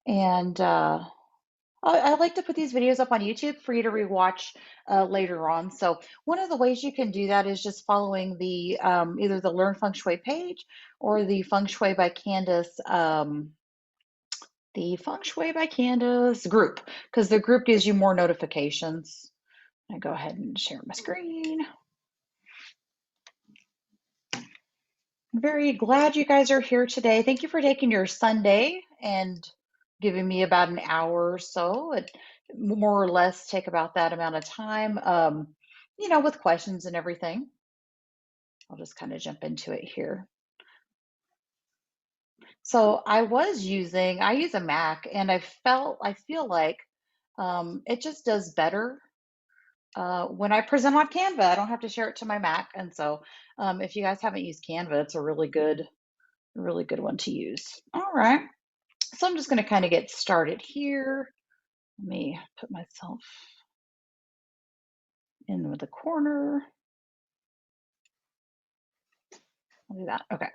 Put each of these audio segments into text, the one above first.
And I like to put these videos up on YouTube for you to rewatch later on. So one of the ways you can do that is just following the either the Learn Feng Shui page or the Feng Shui by Candace group, because the group gives you more notifications. I go ahead and share my screen. I'm very glad you guys are here today. Thank you for taking your Sunday and giving me about an hour or so. It more or less take about that amount of time, with questions and everything. I'll just kind of jump into it here. So I use a Mac, and I feel like it just does better when I present on Canva. I don't have to share it to my Mac, and so if you guys haven't used Canva, it's a really good one to use. All right. So I'm just going to kind of get started here. Let me put myself in the corner. I'll do that. Okay.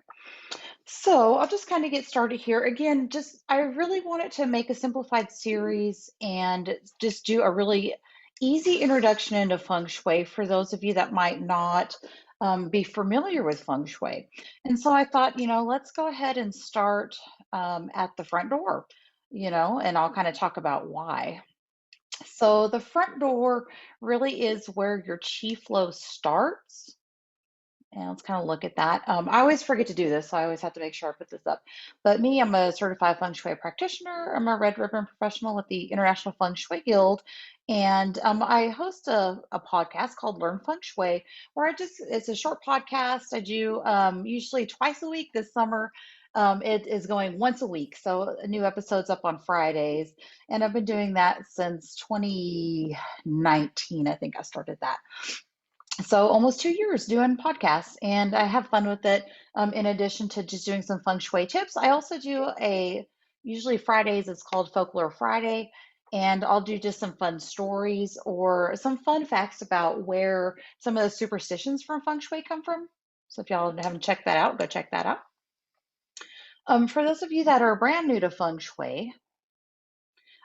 So I'll just kind of get started here. Again, I really wanted to make a simplified series and just do a really easy introduction into Feng Shui for those of you that might not be familiar with Feng Shui. And so I thought, let's go ahead and start at the front door, and I'll kind of talk about why. So the front door really is where your chi flow starts. And let's kind of look at that. I always forget to do this, so I always have to make sure I put this up. But me, I'm a certified Feng Shui practitioner. I'm a red ribbon professional with the International Feng Shui Guild. And I host a podcast called Learn Feng Shui, where it's a short podcast. I do usually twice a week. This summer, it is going once a week. So a new episode's up on Fridays. And I've been doing that since 2019. I think I started that. So almost 2 years doing podcasts, and I have fun with it. In addition to just doing some feng shui tips, I also do usually Fridays, it's called Folklore Friday, and I'll do just some fun stories or some fun facts about where some of the superstitions from feng shui come from. So if y'all haven't checked that out, go check that out. For those of you that are brand new to feng shui,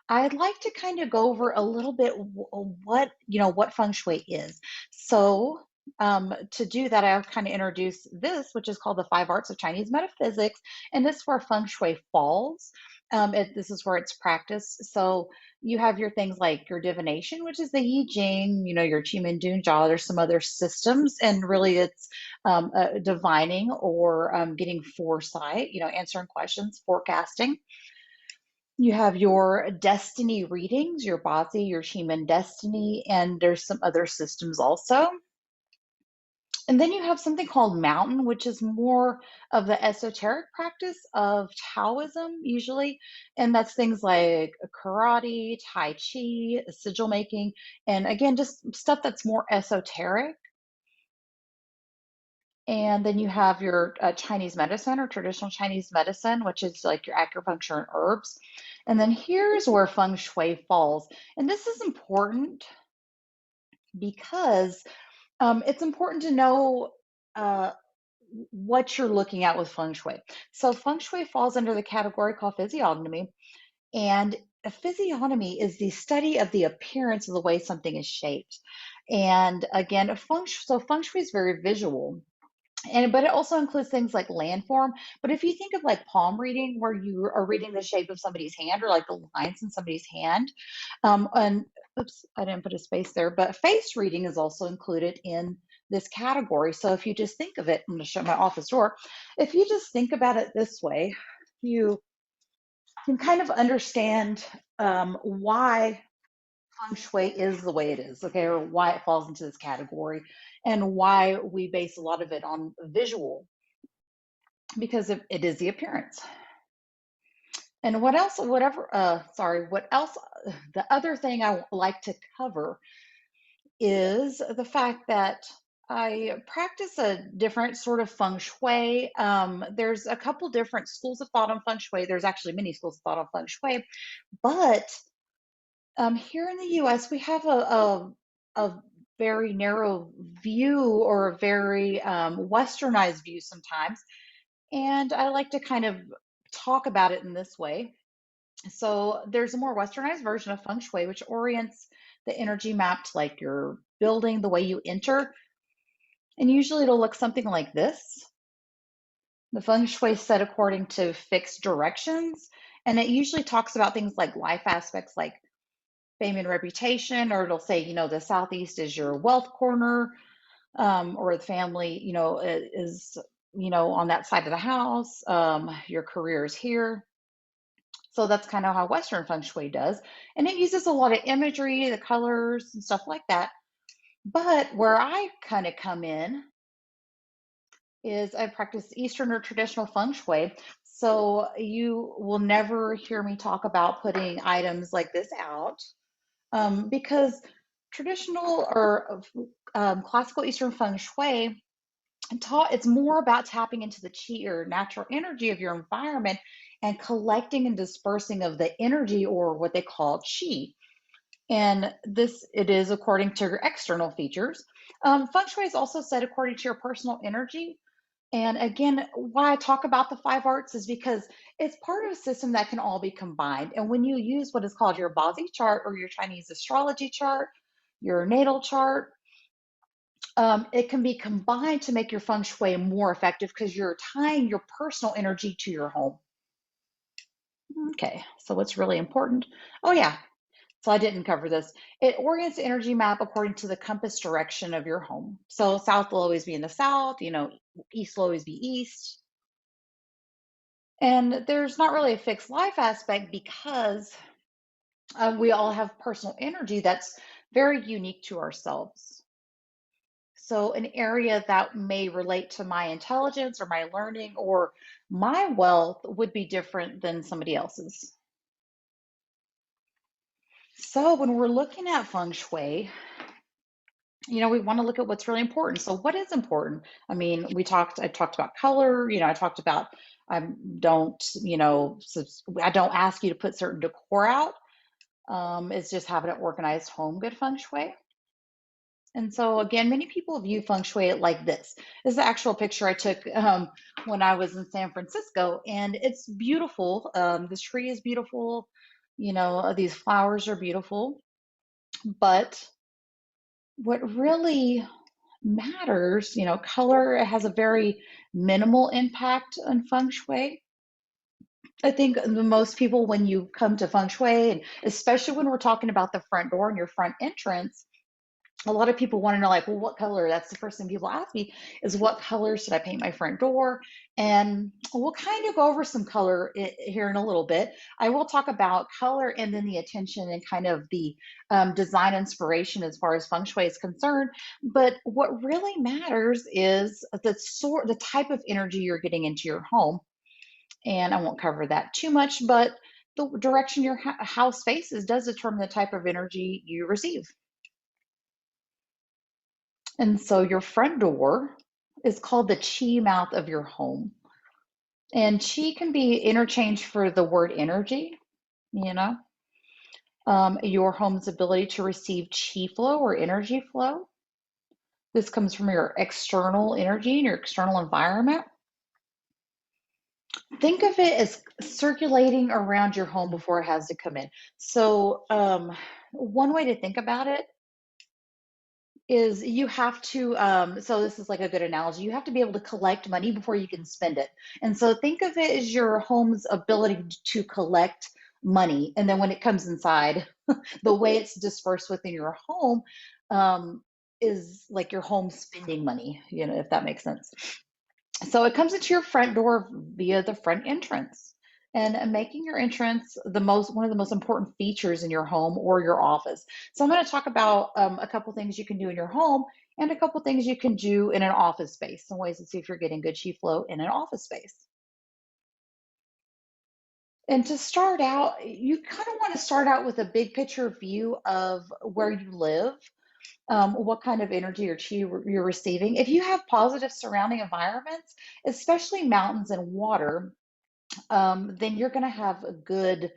I'd like to kind of go over a little bit what feng shui is. So, to do that, I'll kind of introduce this, which is called the Five Arts of Chinese Metaphysics, and this is where feng shui falls. This is where it's practiced. So you have your things like your divination, which is the Yi Jing, your Qi Min Dun Jia. There's some other systems, and really it's divining or getting foresight, answering questions, forecasting. You have your destiny readings, your Bazi, your Human Destiny, and there's some other systems also. And then you have something called Mountain, which is more of the esoteric practice of Taoism, usually. And that's things like karate, Tai Chi, sigil making, and again, just stuff that's more esoteric. And then you have your Chinese medicine or traditional Chinese medicine, which is like your acupuncture and herbs. And then here's where feng shui falls. And this is important because it's important to know uh, what you're looking at with feng shui. So feng shui falls under the category called physiognomy. And a physiognomy is the study of the appearance of the way something is shaped. And again, feng shui is very visual. But it also includes things like landform. But if you think of like palm reading, where you are reading the shape of somebody's hand or like the lines in somebody's hand, and oops, I didn't put a space there, but face reading is also included in this category. So if you just think of it, I'm going to show my office door. If you just think about it this way, you can kind of understand why feng shui is the way it is, okay, or why it falls into this category, and why we base a lot of it on visual, because it is the appearance. And what else, the other thing I like to cover is the fact that I practice a different sort of feng shui. There's a couple different schools of thought on feng shui. There's actually many schools of thought on feng shui, but here in the US, we have a very narrow view, or a very westernized view sometimes. And I like to kind of talk about it in this way. So there's a more westernized version of feng shui, which orients the energy map to like your building, the way you enter. And usually it'll look something like this. The feng shui is set according to fixed directions. And it usually talks about things like life aspects like fame and reputation, or it'll say, the southeast is your wealth corner, or the family, is, on that side of the house. Your career is here. So that's kind of how Western feng shui does. And it uses a lot of imagery, the colors and stuff like that. But where I kind of come in is I practice Eastern or traditional feng shui. So you will never hear me talk about putting items like this out, because traditional or classical Eastern feng shui it's more about tapping into the chi or natural energy of your environment and collecting and dispersing of the energy, or what they call chi. And this, it is according to your external features. Feng shui is also set according to your personal energy. And again, why I talk about the five arts is because it's part of a system that can all be combined. And when you use what is called your Bazi chart or your Chinese astrology chart, your natal chart, it can be combined to make your feng shui more effective because you're tying your personal energy to your home. Okay, so what's really important? Oh, yeah. So I didn't cover this. It orients the energy map according to the compass direction of your home. So south will always be in the south, east will always be east. And there's not really a fixed life aspect because we all have personal energy that's very unique to ourselves. So, an area that may relate to my intelligence or my learning or my wealth would be different than somebody else's. So, when we're looking at feng shui, we want to look at what's really important. So, what is important? I mean, I talked about color, I talked about I don't, I don't ask you to put certain decor out. It's just having an organized home, good feng shui. And so again, many people view feng shui like this. This is the actual picture I took when I was in San Francisco, and it's beautiful. This tree is beautiful. These flowers are beautiful. But what really matters, color has a very minimal impact on feng shui. I think the most people, when you come to feng shui, and especially when we're talking about the front door and your front entrance, a lot of people want to know, like, well, what color? That's the first thing people ask me is, what color should I paint my front door? And we'll kind of go over some color here in a little bit. I will talk about color and then the attention and kind of the design inspiration as far as feng shui is concerned. But what really matters is the type of energy you're getting into your home. And I won't cover that too much, but the direction your house faces does determine the type of energy you receive. And so your front door is called the chi mouth of your home. And chi can be interchanged for the word energy, you know, your home's ability to receive chi flow or energy flow. This comes from your external energy and your external environment. Think of it as circulating around your home before it has to come in. So, one way to think about it is you have to so this is like a good analogy. You have to be able to collect money before you can spend it. And so think of it as your home's ability to collect money, and then when it comes inside, the way it's dispersed within your home um, is like your home spending money, if that makes sense. So it comes into your front door via the front entrance. And making your entrance one of the most important features in your home or your office. So I'm going to talk about a couple things you can do in your home and a couple things you can do in an office space. Some ways to see if you're getting good chi flow in an office space. And to start out, you kind of want to start out with a big picture view of where you live, what kind of energy or chi you're receiving. If you have positive surrounding environments, especially mountains and water, then you're going to have a good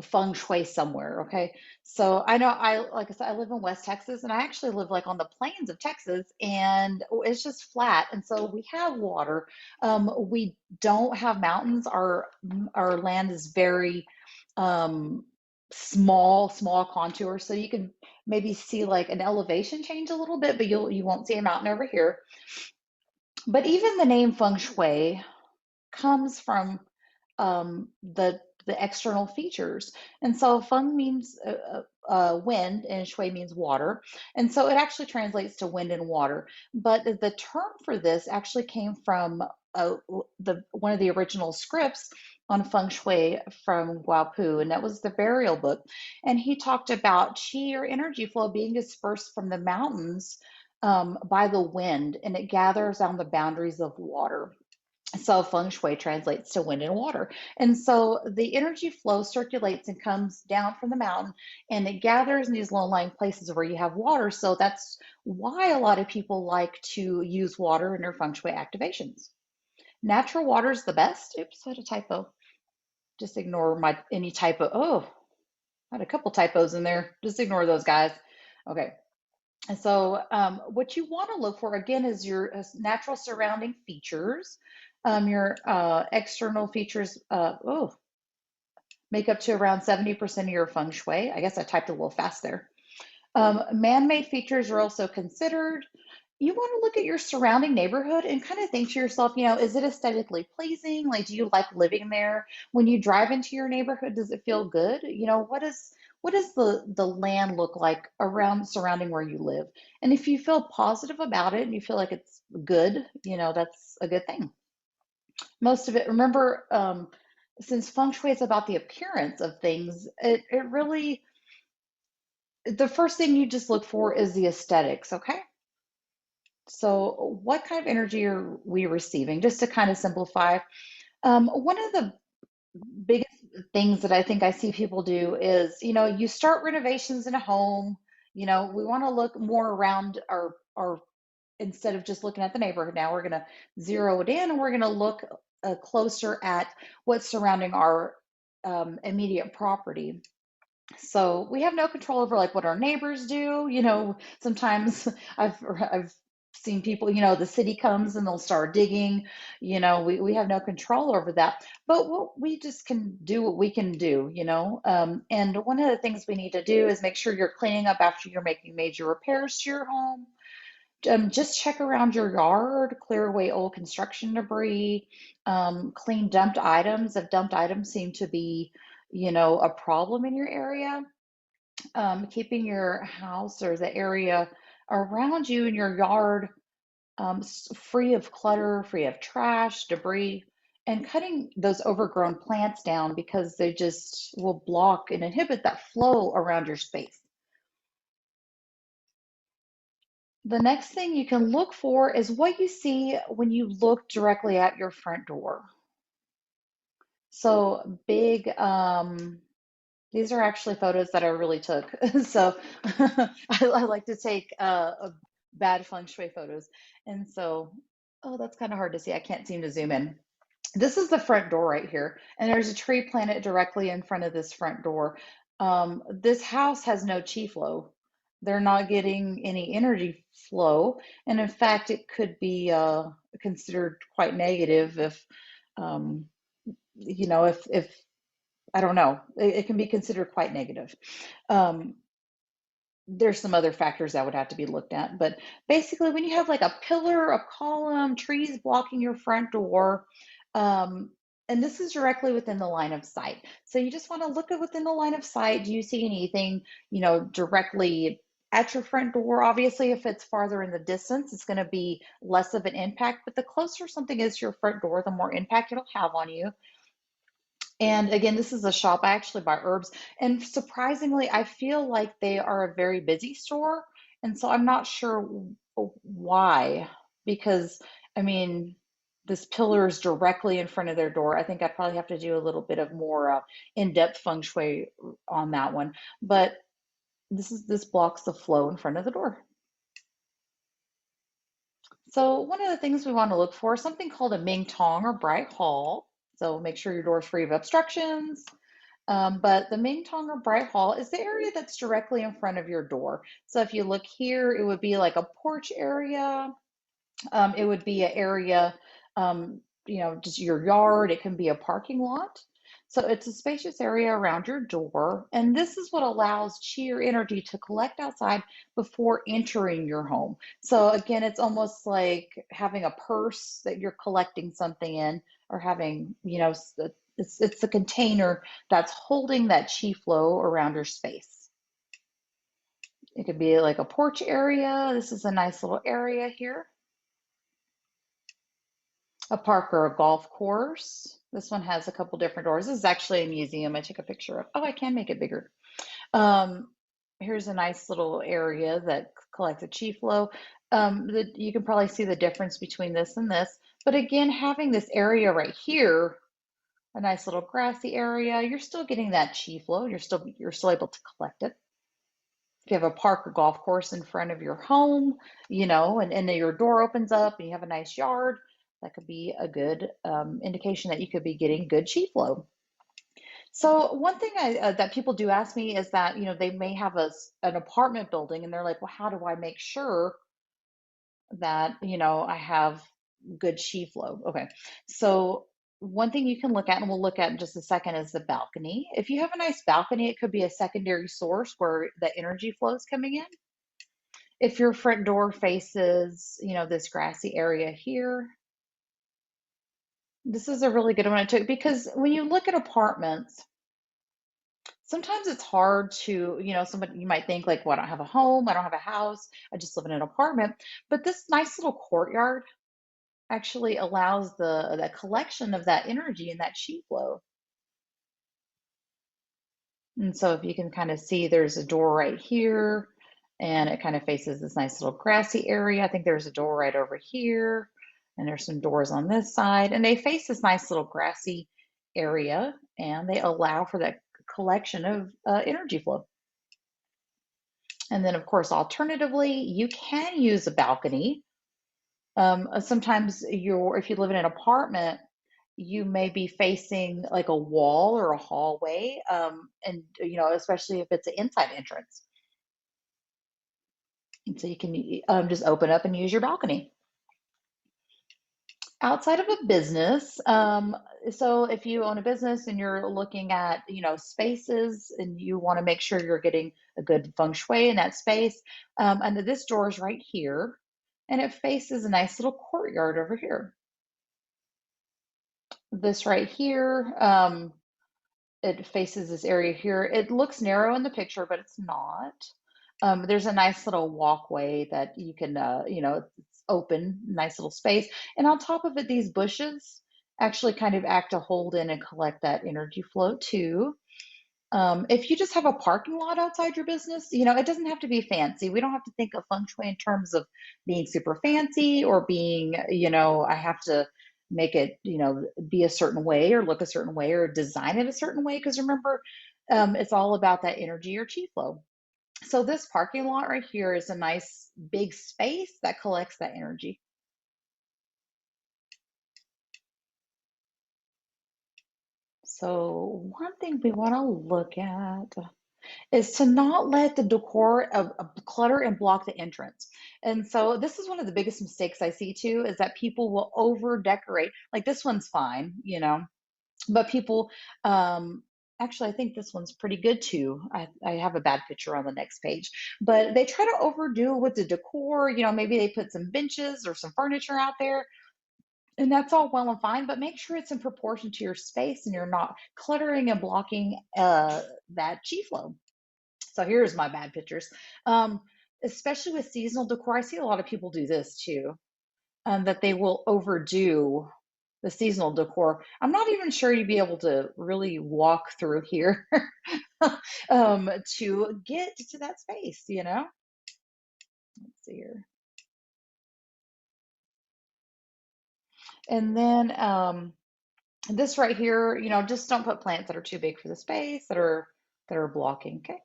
feng shui somewhere. Okay. So I know like I said, I live in West Texas, and I actually live like on the plains of Texas, and it's just flat. And so we have water. We don't have mountains. Our land is very um, small contours. So you can maybe see like an elevation change a little bit, but you won't see a mountain over here. But even the name feng shui comes from the external features. And so feng means wind, and shui means water. And so it actually translates to wind and water. But the term for this actually came from the one of the original scripts on feng shui from Guapu, and that was the burial book. And he talked about qi or energy flow being dispersed from the mountains by the wind, and it gathers on the boundaries of water. So feng shui translates to wind and water. And so the energy flow circulates and comes down from the mountain, and it gathers in these low lying places where you have water. So that's why a lot of people like to use water in their feng shui activations. Natural water is the best. Oops, I had a typo. Just ignore my any typo. Oh, I had a couple typos in there. Just ignore those, guys. Okay. And so, what you want to look for again is your natural surrounding features. Your external features make up to around 70% of your feng shui. I guess I typed a little fast there. Man-made features are also considered. You want to look at your surrounding neighborhood and kind of think to yourself, is it aesthetically pleasing? Like, do you like living there? When you drive into your neighborhood, does it feel good? What does the land look like around surrounding where you live? And if you feel positive about it and you feel like it's good, that's a good thing. Most of it, remember, since feng shui is about the appearance of things, it really, the first thing you just look for is the aesthetics, okay? So, what kind of energy are we receiving? Just to kind of simplify, one of the biggest things that I think I see people do is, you start renovations in a home. We want to look more around our instead of just looking at the neighborhood. Now we're going to zero it in, and we're going to look closer at what's surrounding our immediate property. So we have no control over like what our neighbors do. Sometimes I've seen people, the city comes and they'll start digging. We have no control over that. But what we just can do what we can do. And one of the things we need to do is make sure you're cleaning up after you're making major repairs to your home. Just check around your yard, clear away old construction debris, clean dumped items. If dumped items seem to be, a problem in your area, keeping your house or the area around you in your yard free of clutter, free of trash, debris, and cutting those overgrown plants down because they just will block and inhibit that flow around your space. The next thing you can look for is what you see when you look directly at your front door. So big, these are actually photos that I really took. So I like to take bad feng shui photos. And so, oh, that's kind of hard to see. I can't seem to zoom in. This is the front door right here, and there's a tree planted directly in front of this front door. This house has no chi flow. They're not getting any energy flow, and in fact, it could be considered quite negative um, if I don't know, it can be considered quite negative. Um, there's some other factors that would have to be looked at, but basically, when you have like a pillar, a column, trees blocking your front door, um, and this is directly within the line of sight. So you just want to look at within the line of sight. Do you see anything, directly at your front door? Obviously, if it's farther in the distance, it's going to be less of an impact, but the closer something is to your front door, the more impact it'll have on you. And again, this is a shop. I actually buy herbs. And surprisingly, I feel like they are a very busy store. And so I'm not sure why, because I mean, this pillar is directly in front of their door. I think I probably have to do a little bit of more in-depth feng shui on that one. But this blocks the flow in front of the door. So one of the things we want to look for is something called a Ming Tong or bright hall. So make sure your door is free of obstructions. But the Ming Tong or Bright Hall is the area that's directly in front of your door. So if you look here, it would be like a porch area. It would be an area, just your yard. It can be a parking lot. So it's a spacious area around your door, and this is what allows chi or energy to collect outside before entering your home. So again, it's almost like having a purse that you're collecting something in, or having, it's the container that's holding that chi flow around your space. It could be like a porch area. This is a nice little area here. A park or a golf course. This one has a couple different doors. This is actually a museum I took a picture of. Oh, I can make it bigger. Um, Here's a nice little area that collects a chi flow. You can probably see the difference between this and this. But again, having this area right here, a nice little grassy area, you're still getting that chi flow. You're still able to collect it. If you have a park or golf course in front of your home, and then your door opens up and you have a nice yard, that could be a good indication that you could be getting good chi flow. So one thing that people do ask me is that, they may have an apartment building and they're like, well, how do I make sure that, I have good chi flow? Okay. So one thing you can look at, and we'll look at in just a second, is the balcony. If you have a nice balcony, it could be a secondary source where the energy flow is coming in. If your front door faces, this grassy area here, this is a really good one I took, because when you look at apartments, sometimes it's hard to, somebody, you might think like, well, I don't have a home, I don't have a house, I just live in an apartment. But this nice little courtyard actually allows the collection of that energy and that chi flow. And so if you can kind of see, there's a door right here, and it kind of faces this nice little grassy area. I think there's a door right over here, and there's some doors on this side, and they face this nice little grassy area, and they allow for that collection of energy flow. And then, of course, alternatively, you can use a balcony. Sometimes if you live in an apartment, you may be facing like a wall or a hallway, and especially if it's an inside entrance. And so you can just open up and use your balcony. Outside of a business, so if you own a business and you're looking at, spaces, and you want to make sure you're getting a good feng shui in that space, and this door is right here, and it faces a nice little courtyard over here. This right here, it faces this area here. It looks narrow in the picture, but it's not. There's a nice little walkway that you can, it's open, nice little space. And on top of it, these bushes actually kind of act to hold in and collect that energy flow too. If you just have a parking lot outside your business, it doesn't have to be fancy. We don't have to think of feng shui in terms of being super fancy, or being, I have to make it, be a certain way or look a certain way or design it a certain way. Because remember, it's all about that energy or chi flow. So this parking lot right here is a nice big space that collects that energy. So one thing we want to look at is to not let the decor of clutter and block the entrance. And so this is one of the biggest mistakes I see too, is that people will over decorate. Like this one's fine, but people, actually, I think this one's pretty good too. I have a bad picture on the next page, but they try to overdo with the decor. Maybe they put some benches or some furniture out there, and that's all well and fine, but make sure it's in proportion to your space and you're not cluttering and blocking that chi flow. So here's my bad pictures. Um, Especially with seasonal decor, I see a lot of people do this too, that they will overdo the seasonal decor. I'm not even sure you'd be able to really walk through here to get to that space. Let's see here. And then this right here, just don't put plants that are too big for the space, that are blocking. Okay.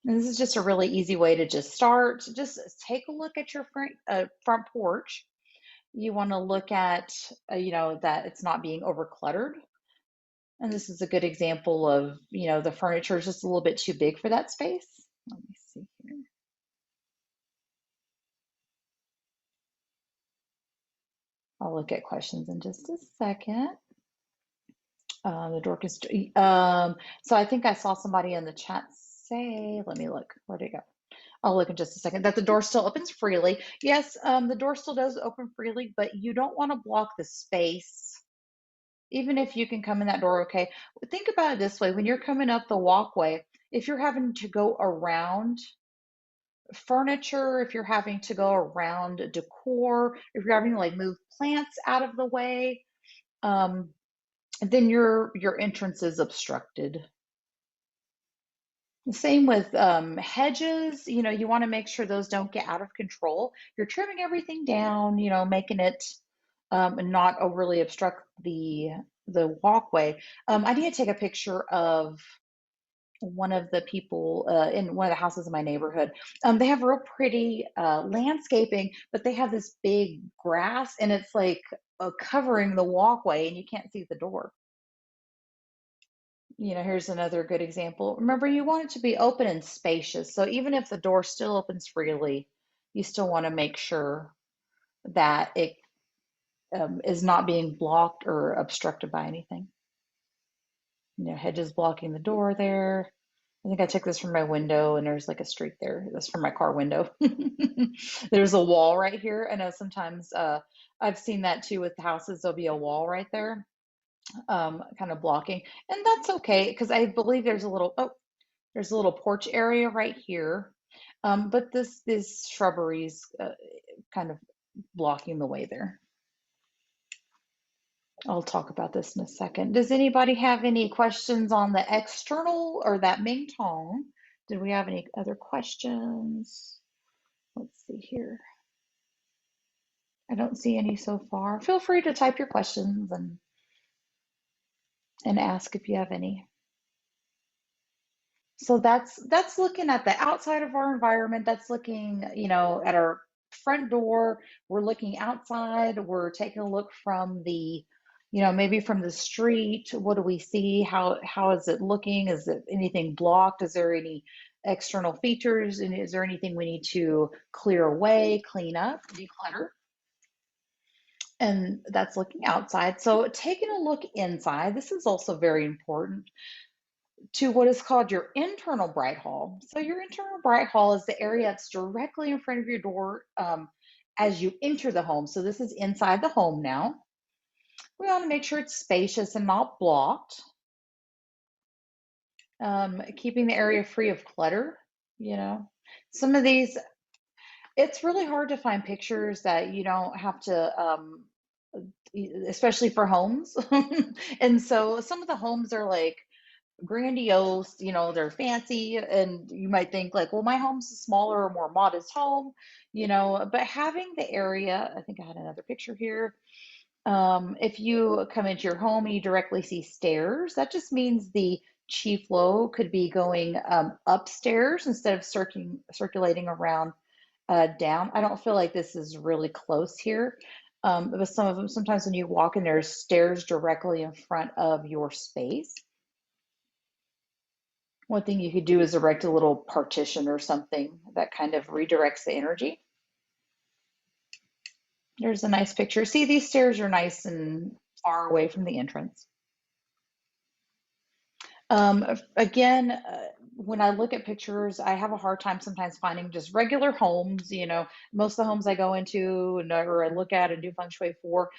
And this is just a really easy way to just start. Just take a look at your front porch. You want to look at, that it's not being overcluttered. And this is a good example of, the furniture is just a little bit too big for that space. Let me see here. I'll look at questions in just a second. The door can, so I think I saw somebody in the chat say, let me look, where'd it go? I'll look in just a second, that the door still opens freely. Yes, the door still does open freely, but you don't want to block the space. Even if you can come in that door, okay. Think about it this way, when you're coming up the walkway, if you're having to go around furniture, if you're having to go around decor, if you're having to like move plants out of the way, um, then your entrance is obstructed. Same with hedges, you know, you want to make sure those don't get out of control. You're trimming everything down, you know, making it not overly obstruct the walkway. I need to take a picture of one of the people in one of the houses in my neighborhood. They have real pretty landscaping, but they have this big grass and it's like covering the walkway and you can't see the door. You know, here's another good example. Remember, you want it to be open and spacious. So even if the door still opens freely, you still want to make sure that it is not being blocked or obstructed by anything. You know, hedges blocking the door there. I think I took this from my window and there's like a streak there. That's from my car window. There's a wall right here. I know sometimes I've seen that too with houses. There'll be a wall right there, kind of blocking. And that's okay because I believe there's a little, oh, there's a little porch area right here. But this shrubbery's kind of blocking the way there. I'll talk about this in a second. Does anybody have any questions on the external or that Ming Tong? Did we have any other questions? Let's see here. I don't see any so far. Feel free to type your questions and ask if you have any. So that's looking at the outside of our environment. That's looking, you know, at our front door. We're looking outside. We're taking a look from the, you know, maybe from the street. What do we see? How is it looking? Is it anything blocked? Is there any external features? And is there anything we need to clear away, clean up, declutter? And that's looking outside. So taking a look inside, this is also very important to what is called your internal bright hall. So your internal bright hall is the area that's directly in front of your door as you enter the home. So this is inside the home now. We want to make sure it's spacious and not blocked. Keeping the area free of clutter, you know. Some of these, it's really hard to find pictures that you don't have to especially for homes. And so some of the homes are like grandiose, you know, they're fancy, and you might think like, well, my home's a smaller or more modest home, you know, but having the area, I think I had another picture here. If you come into your home and you directly see stairs, that just means the chi flow could be going upstairs instead of circulating around down. I don't feel like this is really close here. But some of them, sometimes when you walk in, there's stairs directly in front of your space. One thing you could do is erect a little partition or something that kind of redirects the energy. There's a nice picture. See, these stairs are nice and far away from the entrance. Again, when I look at pictures, I have a hard time sometimes finding just regular homes. You know, most of the homes I go into and or I look at and do feng shui for,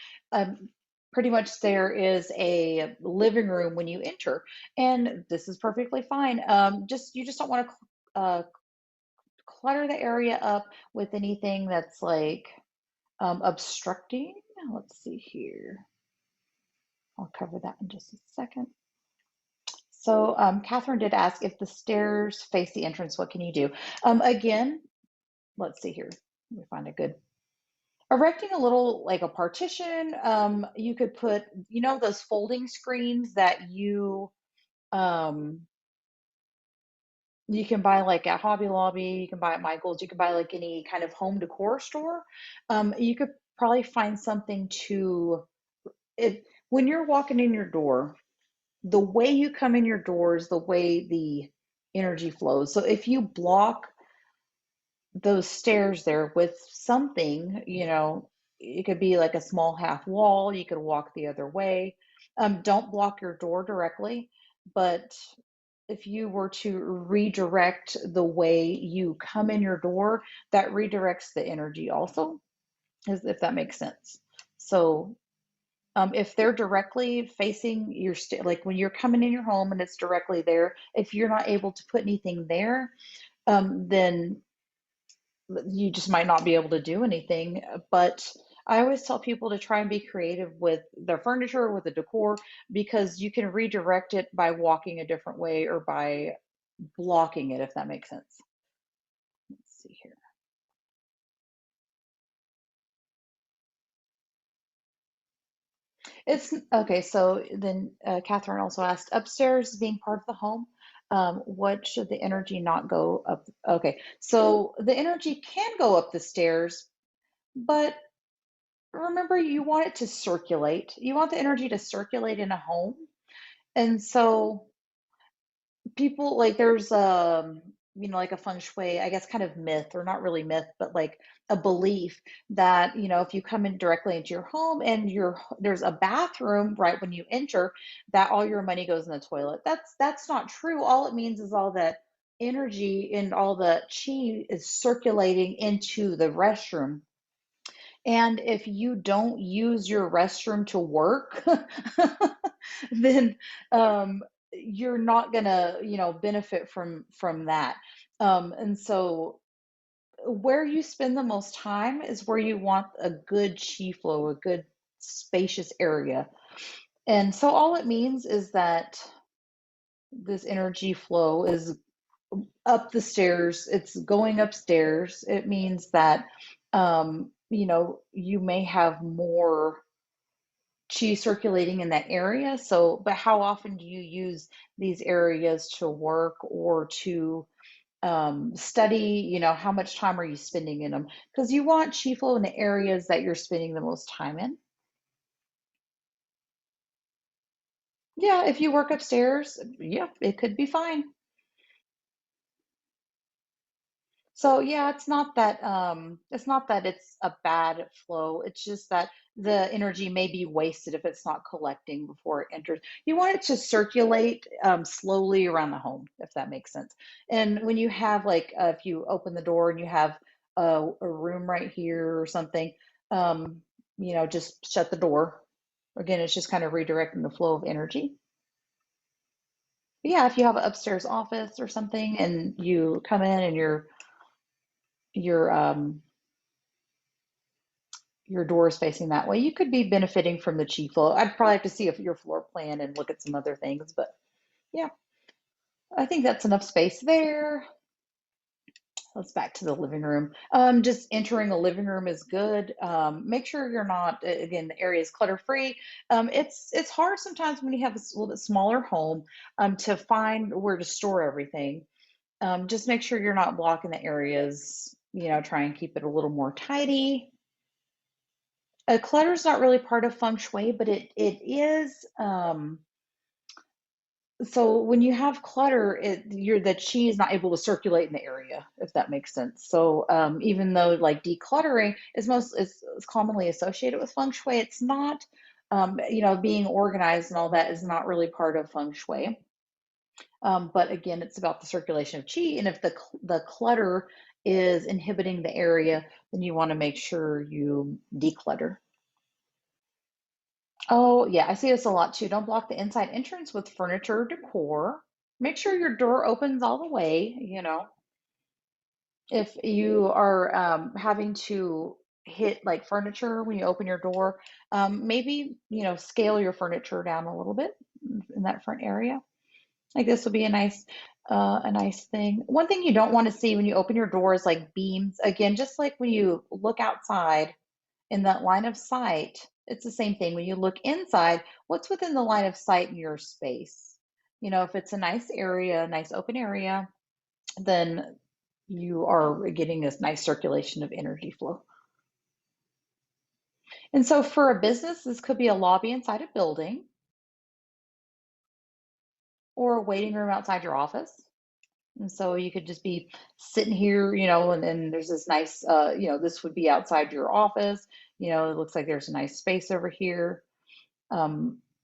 pretty much there is a living room when you enter, and this is perfectly fine. Just you just don't want to clutter the area up with anything that's like obstructing. Let's see here. I'll cover that in just a second. So Catherine did ask if the stairs face the entrance, what can you do? Again, let's see here. Let me find a good. Erecting a little like a partition. You could put, you know, those folding screens that um, you can buy like at Hobby Lobby, you can buy at Michael's, you can buy like any kind of home decor store. You could probably find something to it when you're walking in your door, the way you come in your door is the way the energy flows. So if you block those stairs there with something, you know, it could be like a small half wall, you could walk the other way. Don't block your door directly, but if you were to redirect the way you come in your door, that redirects the energy also, if that makes sense. So if they're directly facing your like when you're coming in your home and it's directly there, if you're not able to put anything there, then you just might not be able to do anything. But I always tell people to try and be creative with their furniture, with the decor, because you can redirect it by walking a different way or by blocking it, if that makes sense. Let's see here. It's okay. So then Catherine also asked, upstairs being part of the home, what should the energy not go up? Okay, so the energy can go up the stairs, but remember, you want it to circulate. You want the energy to circulate in a home. And so people like there's like a feng shui, I guess, kind of myth, or not really myth, but like a belief that if you come in directly into your home and there's a bathroom right when you enter, that all your money goes in the toilet. That's not true. All it means is all that energy and all the chi is circulating into the restroom. And if you don't use your restroom to work, then you're not gonna, benefit from that. And so where you spend the most time is where you want a good chi flow, a good spacious area. And so all it means is that this energy flow is up the stairs, it's going upstairs. It means that you may have more chi circulating in that area. So, but how often do you use these areas to work or to study? How much time are you spending in them? Because you want chi flow in the areas that you're spending the most time in. Yeah, if you work upstairs, yeah, it could be fine. So yeah, it's not that it's a bad flow. It's just that the energy may be wasted if it's not collecting before it enters. You want it to circulate slowly around the home, if that makes sense. And when you have like if you open the door and you have a room right here or something, just shut the door. Again, it's just kind of redirecting the flow of energy. But yeah, if you have an upstairs office or something and you come in and your your door is facing that way, you could be benefiting from the chi flow. I'd probably have to see if your floor plan and look at some other things, but yeah, I think that's enough space there. Let's back to the living room. Just entering the living room is good. Make sure you're not, again, the area is clutter free. It's hard sometimes when you have a little bit smaller home to find where to store everything. Just make sure you're not blocking the areas. Try and keep it a little more tidy. Clutter is not really part of feng shui, but it is. So when you have clutter, the chi is not able to circulate in the area, if that makes sense. So even though like decluttering is commonly associated with feng shui, it's not. Being organized and all that is not really part of feng shui. But again, it's about the circulation of chi, and if the clutter is inhibiting the area, then you want to make sure you declutter. Oh, yeah, I see this a lot too. Don't block the inside entrance with furniture or decor. Make sure your door opens all the way. If you are having to hit like furniture when you open your door, maybe, scale your furniture down a little bit in that front area. Like this would be a nice thing. One thing you don't want to see when you open your door is like beams. Again, just like when you look outside, in that line of sight, it's the same thing. When you look inside, what's within the line of sight in your space? If it's a nice area, a nice open area, then you are getting this nice circulation of energy flow. And so for a business, this could be a lobby inside a building or a waiting room outside your office. And so you could just be sitting here, and then there's this nice, this would be outside your office. It looks like there's a nice space over here.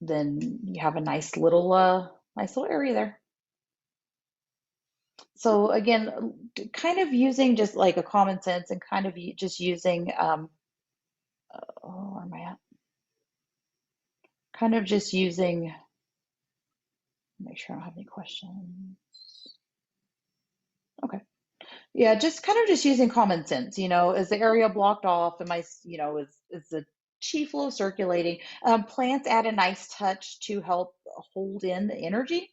then you have a nice little area there. So again, kind of using just like a common sense and kind of just using, oh, where am I at? Kind of just using, make sure I don't have any questions. Okay. Yeah, just kind of just using common sense, is the area blocked off? Am I, is the chi flow circulating? Plants add a nice touch to help hold in the energy.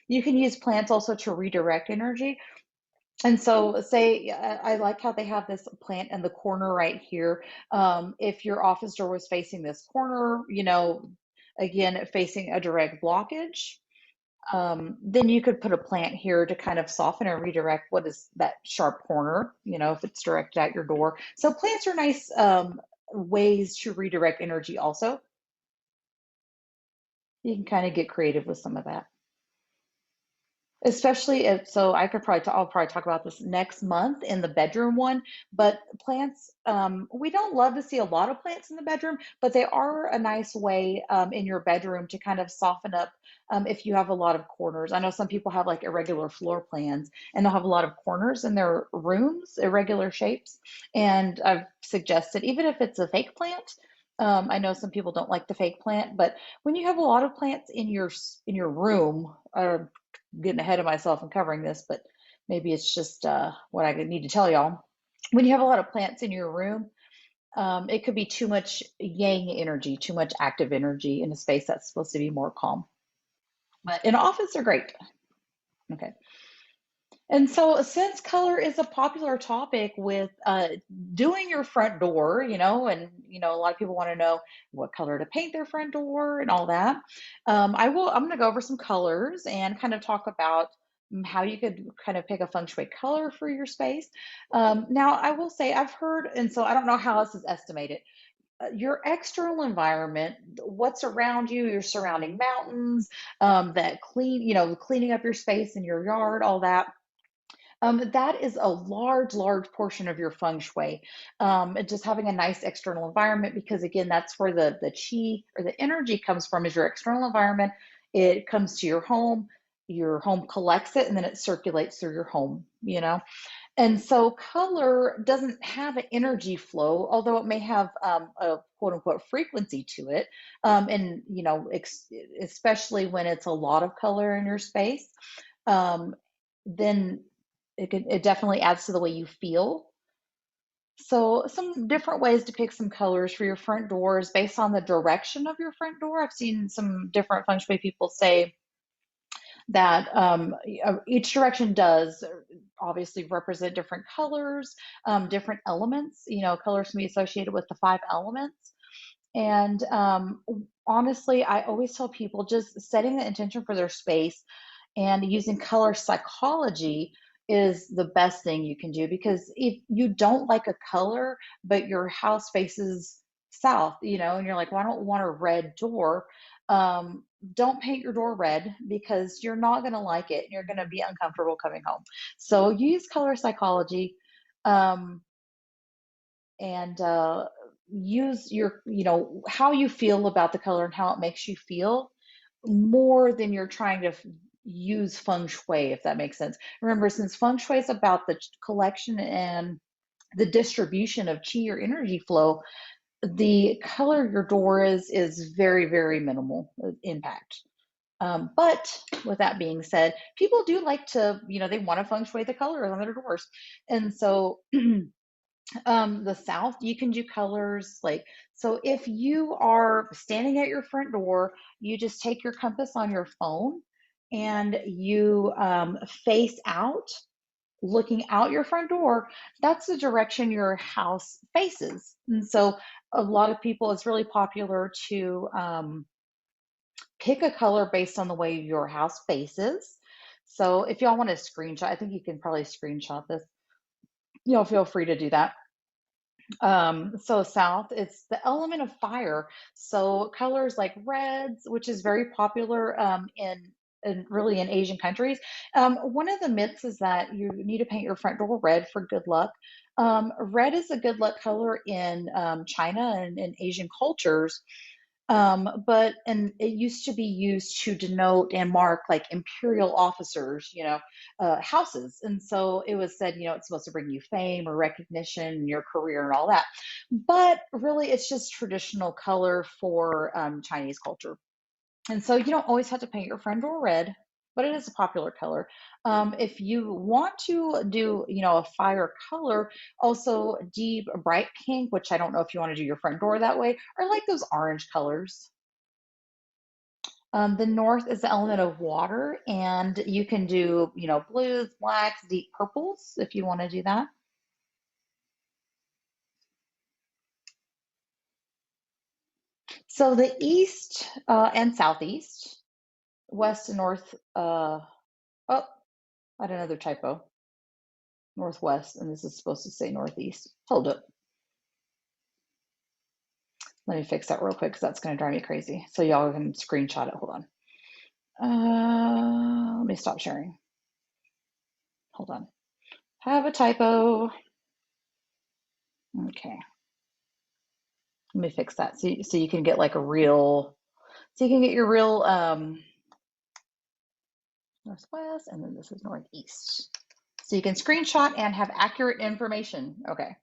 You can use plants also to redirect energy. And so, say, I like how they have this plant in the corner right here. If your office door was facing this corner, again, facing a direct blockage, then you could put a plant here to kind of soften and redirect what is that sharp corner, if it's directed at your door. So plants are nice ways to redirect energy also. You can kind of get creative with some of that. Especially if, so I could probably, I'll probably talk about this next month in the bedroom one, but plants, we don't love to see a lot of plants in the bedroom, but they are a nice way in your bedroom to kind of soften up if you have a lot of corners. I know some people have like irregular floor plans and they'll have a lot of corners in their rooms, irregular shapes. And I've suggested, even if it's a fake plant, I know some people don't like the fake plant, but when you have a lot of plants in your room, getting ahead of myself and covering this, but maybe it's just what I need to tell y'all. When you have a lot of plants in your room, it could be too much yang energy, too much active energy in a space that's supposed to be more calm. But in an office, they're great. Okay. And so, since color is a popular topic with doing your front door, and a lot of people want to know what color to paint their front door and all that. I'm going to go over some colors and kind of talk about how you could kind of pick a feng shui color for your space. Now, I will say I've heard, and so I don't know how this is estimated. Your external environment, what's around you, your surrounding mountains, that cleaning up your space in your yard, all that that is a large, large portion of your feng shui. And just having a nice external environment, because again, that's where the chi or the energy comes from, is your external environment. It comes to your home collects it, and then it circulates through your home. And so color doesn't have an energy flow, although it may have a quote unquote frequency to it. And, especially when it's a lot of color in your space, um, then it definitely adds to the way you feel. So some different ways to pick some colors for your front doors based on the direction of your front door. I've seen some different feng shui people say that each direction does obviously represent different colors, different elements. Colors can be associated with the five elements. And honestly, I always tell people just setting the intention for their space and using color psychology is the best thing you can do, because if you don't like a color but your house faces south, and you're like, well, I don't want a red door, don't paint your door red, because you're not going to like it and you're going to be uncomfortable coming home. So use color psychology, um, and use how you feel about the color and how it makes you feel, more than you're trying to use feng shui, if that makes sense. Remember, since feng shui is about the collection and the distribution of chi or energy flow, the color your door is very, very minimal impact. But with that being said, people do like to, they want to feng shui the colors on their doors. And so the south, you can do colors like, so if you are standing at your front door, you just take your compass on your phone and you face out, looking out your front door. That's the direction your house faces. And so a lot of people, it's really popular to pick a color based on the way your house faces. So if y'all want to screenshot, I think you can probably screenshot this, feel free to do that. So south, it's the element of fire. So colors like reds, which is very popular in really in Asian countries. One of the myths is that you need to paint your front door red for good luck. Red is a good luck color in China and in Asian cultures. And it used to be used to denote and mark like imperial officers, houses. And so it was said, it's supposed to bring you fame or recognition in your career and all that. But really, it's just traditional color for Chinese culture. And so you don't always have to paint your front door red, but it is a popular color. If you want to do, a fire color, also deep bright pink, which I don't know if you want to do your front door that way, or like those orange colors. The north is the element of water, and you can do, blues, blacks, deep purples if you want to do that. So the east and southeast, west and north. Oh, I had another typo. Northwest, and this is supposed to say northeast. Hold up. Let me fix that real quick because that's going to drive me crazy. So y'all can screenshot it. Hold on. Let me stop sharing. Hold on. Have a typo. Okay. Let me fix that so you can get like a real, so you can get your real northwest, and then this is northeast. So you can screenshot and have accurate information. Okay.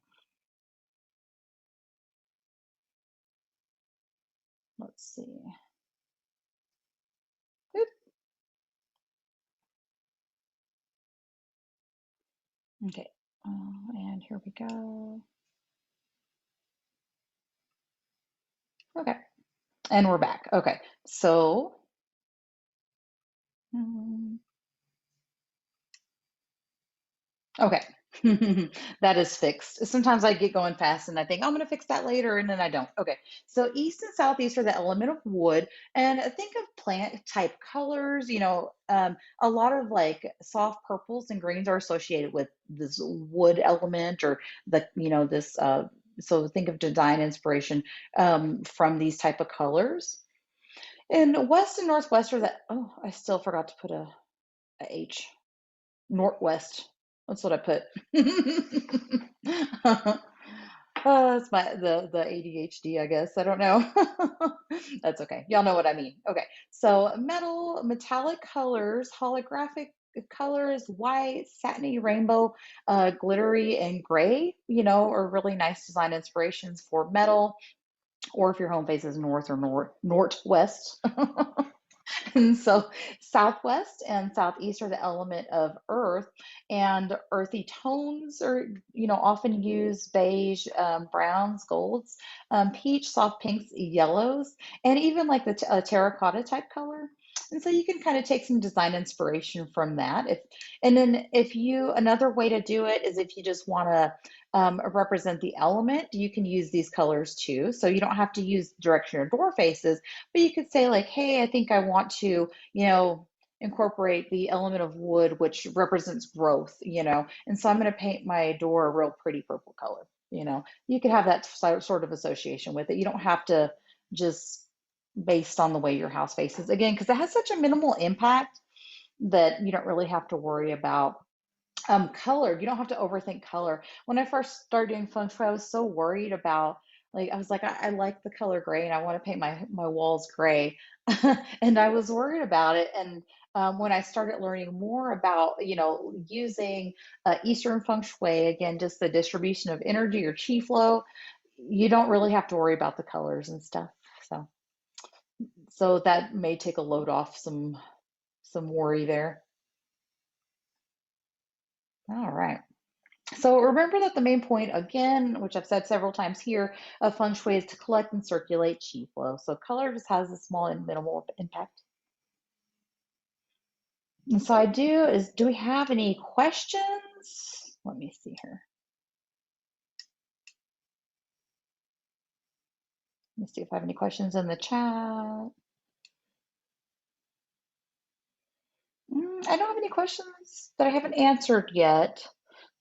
Let's see. Oop. Okay. And here we go. Okay. And we're back. Okay. So, mm, okay. That is fixed. Sometimes I get going fast and I think I'm going to fix that later, and then I don't. Okay. So east and southeast are the element of wood, and think of plant type colors. A lot of like soft purples and greens are associated with this wood element, or this. So think of design inspiration from these type of colors. And west and northwest are the. Oh, I still forgot to put a H. Northwest. That's what I put. It's the ADHD, I guess. I don't know. That's okay. Y'all know what I mean. Okay. So metallic colors, holographic colors, white, satiny, rainbow, glittery, and gray, are really nice design inspirations for metal, or if your home faces north or northwest. And so southwest and southeast are the element of earth, and earthy tones are, often used: beige, browns, golds, peach, soft pinks, yellows, and even like the terracotta type color. And so you can kind of take some design inspiration from that. And then if you, another way to do it is if you just want to represent the element, you can use these colors too. So you don't have to use the direction your door faces, but you could say like, hey, I think I want to, incorporate the element of wood, which represents growth, and so I'm going to paint my door a real pretty purple color. You could have that sort of association with it. You don't have to just based on the way your house faces, again, because it has such a minimal impact that you don't really have to worry about color. You don't have to overthink color. When I first started doing feng shui, I was so worried about, like, I was like, I like the color gray and I want to paint my walls gray. And I was worried about it. And when I started learning more about, using Eastern feng shui, again, just the distribution of energy or chi flow, you don't really have to worry about the colors and stuff. So, so that may take a load off some worry there. All right. So remember that the main point, again, which I've said several times here, of feng shui is to collect and circulate qi flow. So color just has a small and minimal impact. And so do we have any questions? Let me see here. Let me see if I have any questions in the chat. I don't have any questions that I haven't answered yet.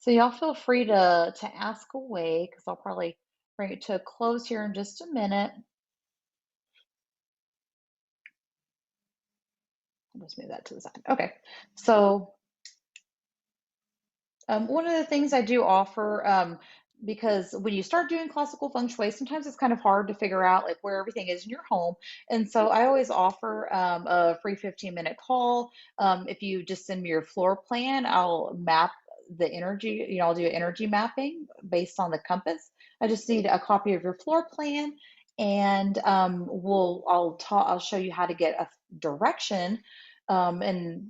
So y'all feel free to ask away, because I'll probably bring it to a close here in just a minute. I'll just move that to the side. Okay. So one of the things I do offer, because when you start doing classical feng shui, sometimes it's kind of hard to figure out like where everything is in your home. And so I always offer a free 15-minute call. If you just send me your floor plan, I'll map the energy, I'll do energy mapping based on the compass. I just need a copy of your floor plan, and I'll show you how to get a direction, and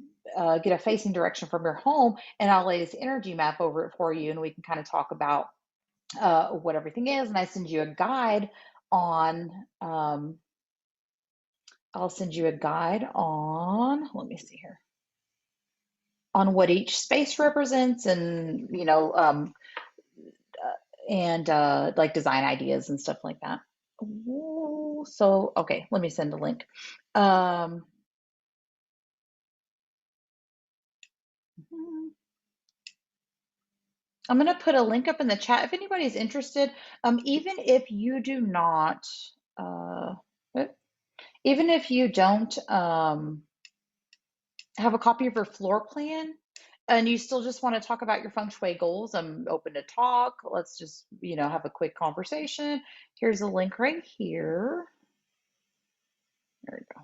get a facing direction from your home, and I'll lay this energy map over it for you, and we can kind of talk about what everything is. And I send you a guide on, I'll send you a guide on, let me see here, on what each space represents, and, like design ideas and stuff like that. Ooh, so, okay, let me send a link. Um, I'm going to put a link up in the chat if anybody's interested. Even if you do not, uh, even if you don't have a copy of your floor plan and you still just want to talk about your feng shui goals, I'm open to talk. Let's just, have a quick conversation. Here's a link right here. There we go.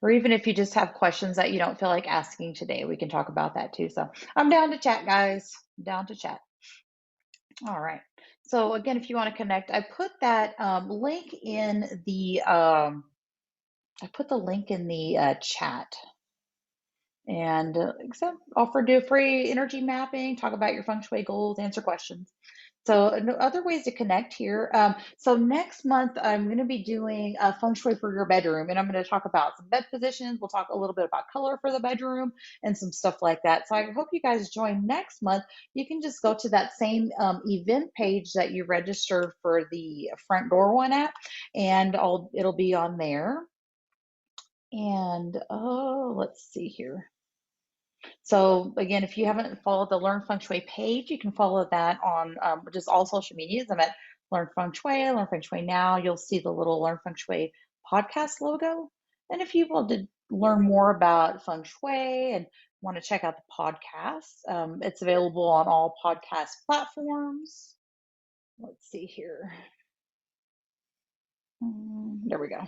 Or even if you just have questions that you don't feel like asking today, we can talk about that too. So I'm down to chat, guys. I'm down to chat. All right. So again, if you want to connect, I put that link in the chat. And except offer to do free energy mapping, talk about your feng shui goals, answer questions. So other ways to connect here. So next month, I'm going to be doing a feng shui for your bedroom, and I'm going to talk about some bed positions. We'll talk a little bit about color for the bedroom and some stuff like that. So I hope you guys join next month. You can just go to that same event page that you registered for the front door one at, and it'll be on there. And let's see here. So again, if you haven't followed the Learn Feng Shui page, you can follow that on just all social medias. I'm at Learn Feng Shui, Learn Feng Shui Now. You'll see the little Learn Feng Shui podcast logo. And if you want to learn more about Feng Shui and want to check out the podcast, it's available on all podcast platforms. Let's see here. There we go. I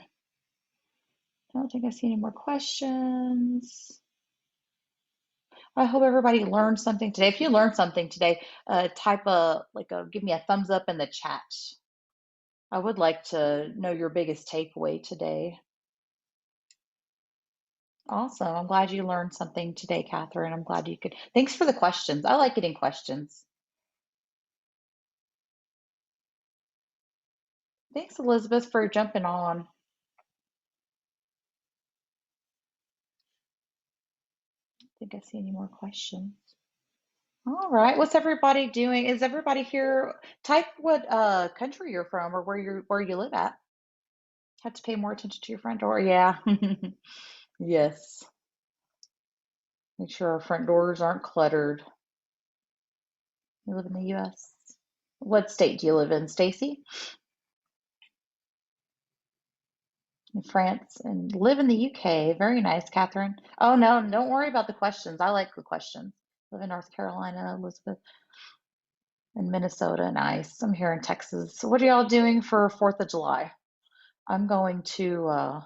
don't think I see any more questions. I hope everybody learned something today. If you learned something today, give me a thumbs up in the chat. I would like to know your biggest takeaway today. Awesome. I'm glad you learned something today, Catherine. I'm glad you could. Thanks for the questions. I like getting questions. Thanks, Elizabeth, for jumping on. I think I see any more questions. All right. What's everybody doing? Is everybody here? Type what country you're from or where you live at. Have to pay more attention to your front door. Yeah. Yes. Make sure our front doors aren't cluttered. You live in the US? What state do you live in, Stacy? In France, and live in the UK. Very nice, Catherine. Oh no, don't worry about the questions. I like the questions. Live in North Carolina, Elizabeth, and Minnesota. Nice. I'm here in Texas. So what are y'all doing for 4th of July? I'm going to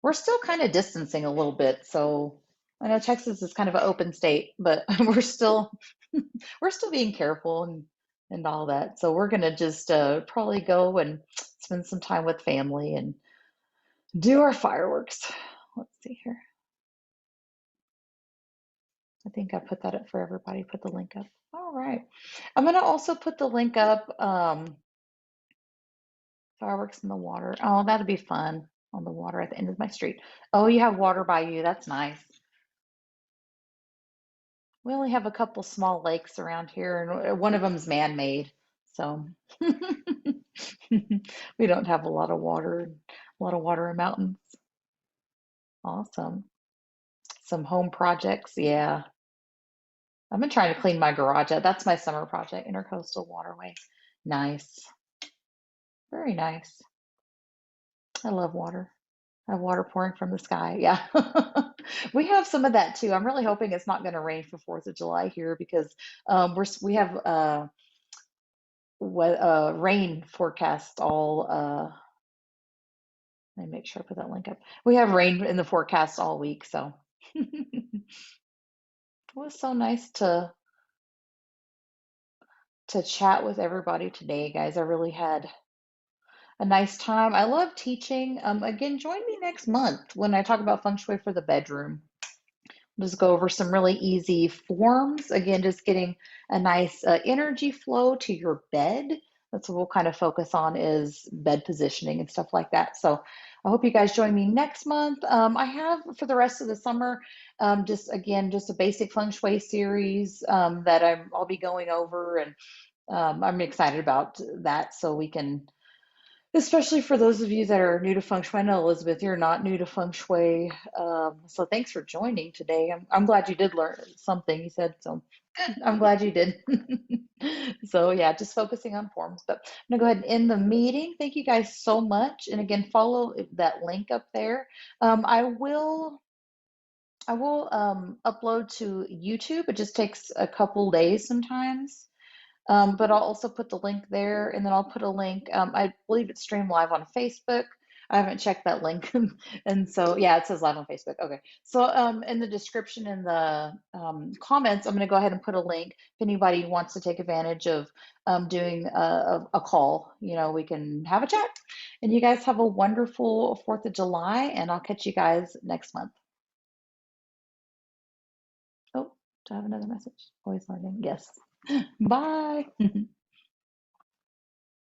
we're still kind of distancing a little bit, so I know Texas is kind of an open state, but we're still being careful and all that. So we're gonna just probably go and spend some time with family and do our fireworks. Let's see here. I think I put that up for everybody. Put the link up. All right. I'm gonna also put the link up. Fireworks in the water. Oh, that'd be fun on the water at the end of my street. Oh, you have water by you. That's nice. We only have a couple small lakes around here, and one of them's man-made, so we don't have a lot of water in mountains. Awesome. Some home projects, yeah. I've been trying to clean my garage out. That's my summer project, Intercoastal Waterway. Nice. Very nice. I love water. Have water pouring from the sky. Yeah. We have some of that too. I'm really hoping it's not going to rain for 4th of July here because we have rain forecast all let me make sure I put that link up. We have rain in the forecast all week, so it was so nice to chat with everybody today, guys. I really had a nice time. I love teaching. Again, join me next month when I talk about feng shui for the bedroom. Just go over some really easy forms. Again, just getting a nice energy flow to your bed. That's what we'll kind of focus on is bed positioning and stuff like that. So I hope you guys join me next month. I have for the rest of the summer, just a basic feng shui series that I'll be going over, and I'm excited about that. So we can especially for those of you that are new to feng shui. I know, Elizabeth, you're not new to feng shui. So thanks for joining today. I'm glad you did learn something you said. So good. I'm glad you did. So yeah, just focusing on forms. But I'm gonna go ahead and end the meeting. Thank you guys so much. And again, follow that link up there. I will upload to YouTube. It just takes a couple days sometimes. But I'll also put the link there, and then I'll put a link. I believe it's streamed live on Facebook. I haven't checked that link, and so yeah, it says live on Facebook. Okay, so in the description in the comments, I'm going to go ahead and put a link if anybody wants to take advantage of doing a call. We can have a chat. And you guys have a wonderful 4th of July, and I'll catch you guys next month. Oh, do I have another message? Always learning. Yes. Bye.